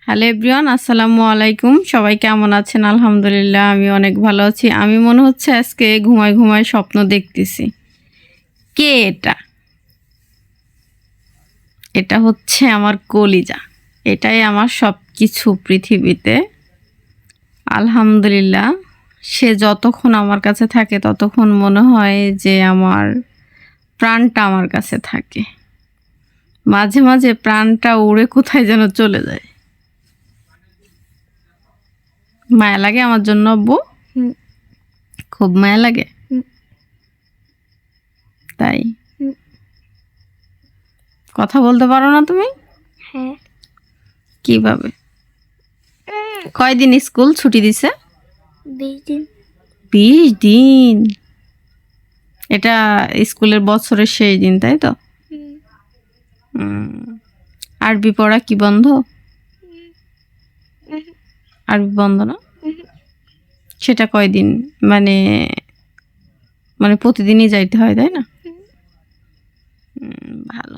Hello everyone, আসসালামু আলাইকুম। সবাই কেমন আছেন? আলহামদুলিল্লাহ, আমি অনেক ভালো আছি। আমি মনে হচ্ছে আজকে ঘুমায় ঘুমায় স্বপ্ন দেখতেছি। কে এটা? এটা হচ্ছে আমার কলিজা। এটাই আমার সব কিছু পৃথিবীতে। আলহামদুলিল্লাহ, সে যতক্ষণ আমার কাছে থাকে ততক্ষণ মনে হয় যে আমার প্রাণটা আমার কাছে থাকে। মাঝে মাঝে প্রাণটা উড়ে কোথায় যেন চলে যায়। মায়া লাগে আমার জন্য আব্বু? হুম, খুব মায়া লাগে। হুম, তাই হুম, কথা বলতে পারো না তুমি? হ্যাঁ। কিভাবে? কয়দিন স্কুল ছুটি দিছে? 20 দিন। 20 দিন। এটা স্কুলের বছরের শেষ দিন, তাই তো? হুম, আরবি পড়া কি বন্ধ? হুম, আরবি বন্ধ না? হুম, সেটা কয়দিন? মানে মানে প্রতিদিনই যাইতে হয়, তাই না? হুম। ভালো।